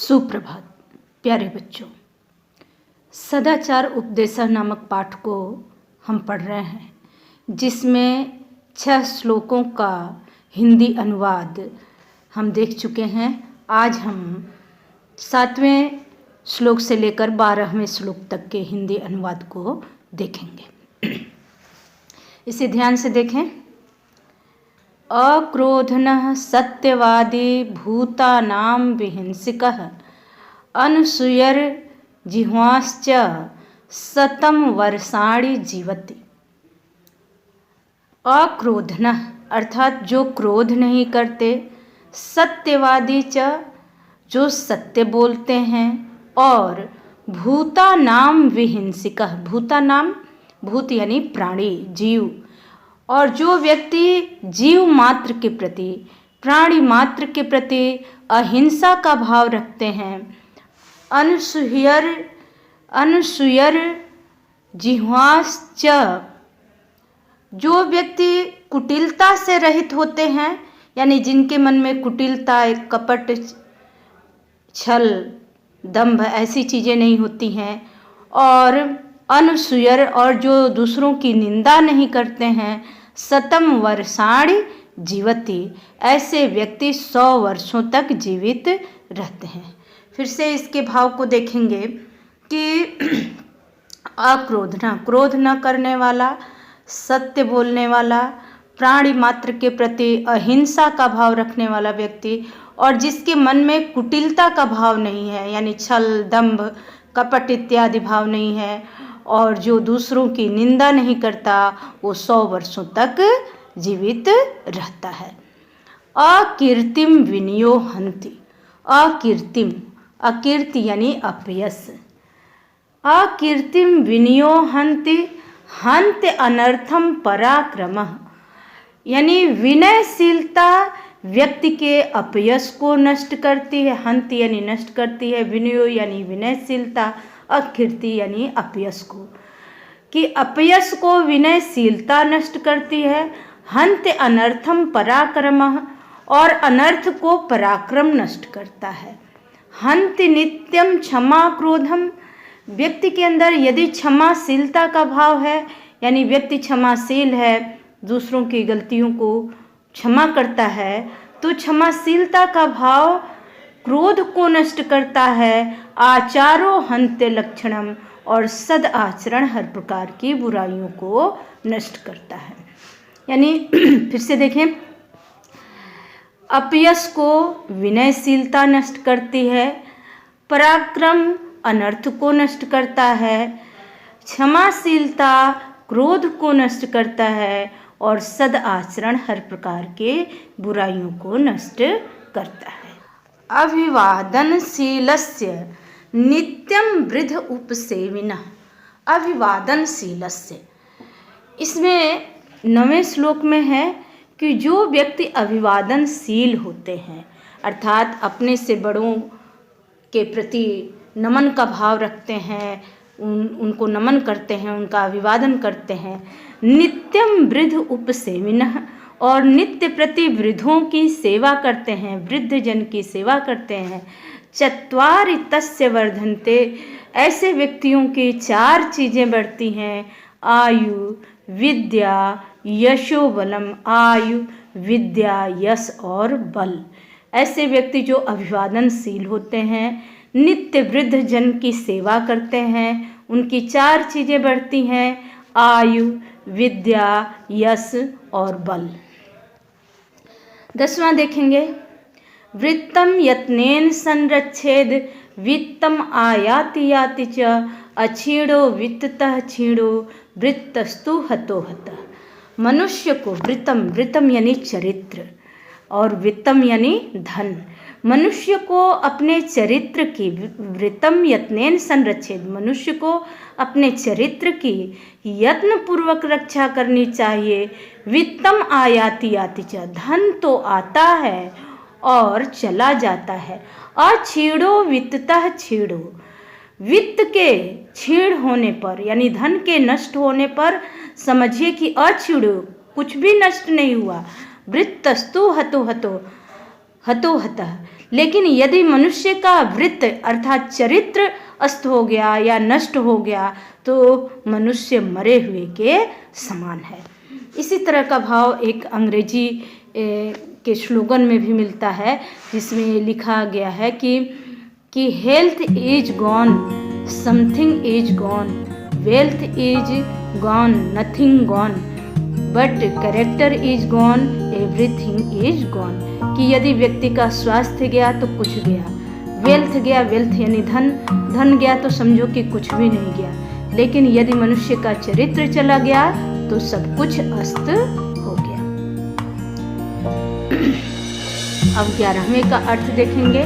सुप्रभात प्यारे बच्चों। सदाचार उपदेशः नामक पाठ को हम पढ़ रहे हैं, जिसमें 6 श्लोकों का हिंदी अनुवाद हम देख चुके हैं। आज हम 7वें श्लोक से लेकर 12वें श्लोक तक के हिंदी अनुवाद को देखेंगे। इसे ध्यान से देखें। अक्रोधनः सत्यवादी भूतानां विहिंसिकः अनुसूयर जिह्वाश्च शतं वर्षाणि जीवति। अक्रोधनः अर्थात जो क्रोध नहीं करते, सत्यवादी च जो सत्य बोलते हैं, और भूतानां विहिंसिकः भूतानां भूत यानी प्राणी जीव, और जो व्यक्ति जीव मात्र के प्रति प्राणी मात्र के प्रति अहिंसा का भाव रखते हैं। अनुसूयर जिह्वाश्च जो व्यक्ति कुटिलता से रहित होते हैं, यानी जिनके मन में कुटिलता, कपट, छल, दंभ ऐसी चीज़ें नहीं होती हैं, और अनुसूयर और जो दूसरों की निंदा नहीं करते हैं, शतं वर्षाणि जीवति ऐसे व्यक्ति 100 वर्षों तक जीवित रहते हैं। फिर से इसके भाव को देखेंगे कि अक्रोधना क्रोध न करने वाला, सत्य बोलने वाला, प्राणी मात्र के प्रति अहिंसा का भाव रखने वाला व्यक्ति, और जिसके मन में कुटिलता का भाव नहीं है, यानी छल, दंभ, कपट इत्यादि भाव नहीं है, और जो दूसरों की निंदा नहीं करता, वो 100 वर्षों तक जीवित रहता है। अकीर्तिम विनयो हन्ति। अकीर्तिम अकीर्ति यानी अपयश। अकीर्तिम विनयो हन्ति हन्त अनर्थम पराक्रमः यानी विनयशीलता व्यक्ति के अपयश को नष्ट करती है। हन्त यानी नष्ट करती है, विनयो यानी विनयशीलता, अकीर्ति यानी अपयश को, कि अपयश को विनयशीलता नष्ट करती है। हन्त अनर्थम पराक्रमः और अनर्थ को पराक्रम नष्ट करता है। हन्त नित्यम क्षमा क्रोधम व्यक्ति के अंदर यदि क्षमाशीलता का भाव है, यानी व्यक्ति क्षमाशील है, दूसरों की गलतियों को क्षमा करता है, तो क्षमाशीलता का भाव क्रोध को नष्ट करता है। आचारो हन्त्य लक्षणम और सद आचरण हर प्रकार की बुराइयों को नष्ट करता है। यानी फिर से देखें, अपयश को विनयशीलता नष्ट करती है, पराक्रम अनर्थ को नष्ट करता है, क्षमाशीलता क्रोध को नष्ट करता है, और सद आचरण हर प्रकार के बुराइयों को नष्ट करता है। अभिवादनशीलस्य नित्यं वृद्ध उपसेविनः। अभिवादनशीलस्य इसमें 9वें श्लोक में है कि जो व्यक्ति अभिवादनशील होते हैं, अर्थात अपने से बड़ों के प्रति नमन का भाव रखते हैं, उनको नमन करते हैं, उनका अभिवादन करते हैं। नित्यम वृद्ध उपसेविनः और नित्य प्रति वृद्धों की सेवा करते हैं, वृद्ध जन की सेवा करते हैं। चत्वारि तस्य वर्धन्ते ऐसे व्यक्तियों की 4 चीज़ें बढ़ती हैं। आयु विद्या यशो बलम। आयु विद्या यश और बल। ऐसे व्यक्ति जो अभिवादनशील होते हैं, नित्य वृद्ध जन की सेवा करते हैं, उनकी 4 चीज़ें बढ़ती हैं, आयु विद्या यश और बल। 10वां देखेंगे। वृत्तम यत्नेन संरक्षेद वित्तम आयाति याति च अक्षीणो वित्ततः क्षीणो वृत्तस्तु हतो हतः। मनुष्य को वृत्तम यानी चरित्र और वित्तम यानी धन। मनुष्य को अपने चरित्र की, वृत्तम यत्नेन संरक्षेद, मनुष्य को अपने चरित्र की यत्न पूर्वक रक्षा करनी चाहिए। वित्तम आयाति याति च धन तो आता है और चला जाता है। अक्षीणो वित्ततः क्षीणो वित्त के क्षीण होने पर, यानी धन के नष्ट होने पर समझिए कि अक्षीणो कुछ भी नष्ट नहीं हुआ। वृत्तस्तु हतो हतो हतो हतः लेकिन यदि मनुष्य का वृत्त अर्थात चरित्र अस्त हो गया या नष्ट हो गया तो मनुष्य मरे हुए के समान है। इसी तरह का भाव एक अंग्रेजी के स्लोगन में भी मिलता है, जिसमें लिखा गया है कि health is gone, something is gone, wealth is gone, nothing gone, but character is gone, everything is gone. कि यदि व्यक्ति का स्वास्थ्य गया तो कुछ गया, वेल्थ गया, वेल्थ यानी धन, धन गया तो समझो कि कुछ भी नहीं गया, लेकिन यदि मनुष्य का चरित्र चला गया तो सब कुछ अस्त हो गया। अब 11वें का अर्थ देखेंगे।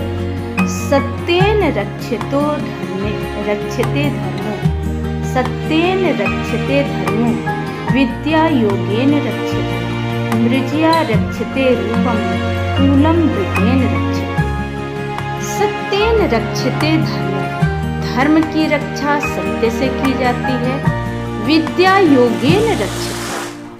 सत्येन रक्षितो धर्मे रक्षते धर्मो, सत्येन रक्षते धर्मो, विद्या योगेन रक्षते, मृज्या रक्षते रूपम, कूलम वृतेन रक्षते। सत्येन रक्षते धर्म, धर्म की रक्षा सत्य से की जाती है। विद्या योगेन रक्षते,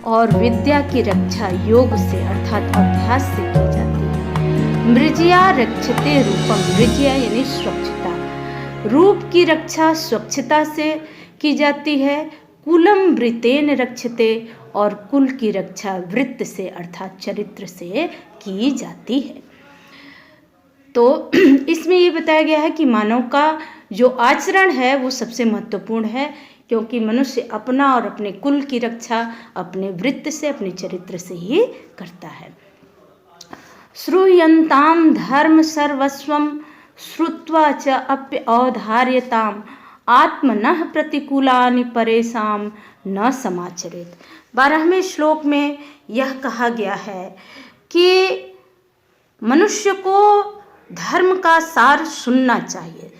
और विद्या की रक्षा योग से अर्थात अभ्यास से की जाती है। मृज्या रक्षते रूपम, मृज्या यानी स्वच्छता, रूप की रक्षा स्वच्छता से की जाती है। कुलम वृतेन रक्षते, और कुल की रक्षा वृत्त से अर्थात चरित्र से की जाती है। तो इसमें ये बताया गया है कि मानव का जो आचरण है वो सबसे महत्वपूर्ण है, क्योंकि मनुष्य अपना और अपने कुल की रक्षा अपने वृत्त से, अपने चरित्र से ही करता है। श्रूयन्ताम धर्म सर्वस्वम, श्रुत्वा च अप्य अवधार्यताम, आत्मनः प्रतिकूलानि परेशान न समाचरेत। 12वें श्लोक में यह कहा गया है कि मनुष्य को धर्म का सार सुनना चाहिए।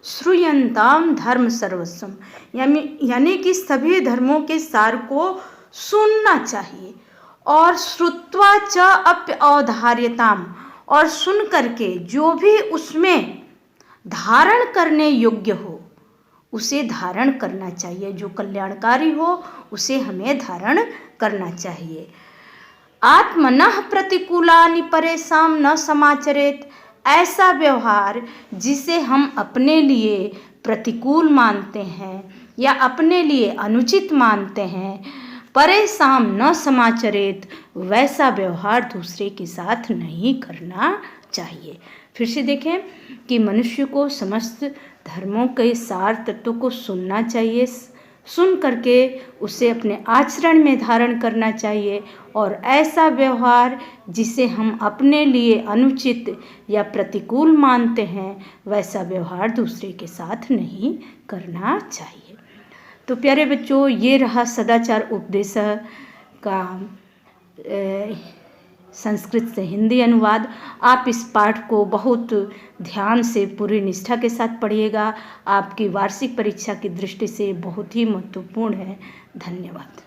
श्रूयन्ताम धर्म सर्वस्वम, यानी कि सभी धर्मों के सार को सुनना चाहिए। और श्रुत्वा च अप्य अवधार्यताम, और सुन करके जो भी उसमें धारण करने योग्य हो उसे धारण करना चाहिए, जो कल्याणकारी हो उसे हमें धारण करना चाहिए। आत्मनः प्रतिकूलानि परेशान न समाचरेत, ऐसा व्यवहार जिसे हम अपने लिए प्रतिकूल मानते हैं या अपने लिए अनुचित मानते हैं, परेशान न समाचरेत, वैसा व्यवहार दूसरे के साथ नहीं करना चाहिए। फिर से देखें कि मनुष्य को समस्त धर्मों के सार तत्वों को सुनना चाहिए, सुन करके उसे अपने आचरण में धारण करना चाहिए, और ऐसा व्यवहार जिसे हम अपने लिए अनुचित या प्रतिकूल मानते हैं वैसा व्यवहार दूसरे के साथ नहीं करना चाहिए। तो प्यारे बच्चों, ये रहा सदाचार उपदेश का संस्कृत से हिंदी अनुवाद। आप इस पाठ को बहुत ध्यान से पूरी निष्ठा के साथ पढ़िएगा, आपकी वार्षिक परीक्षा की दृष्टि से बहुत ही महत्वपूर्ण है। धन्यवाद।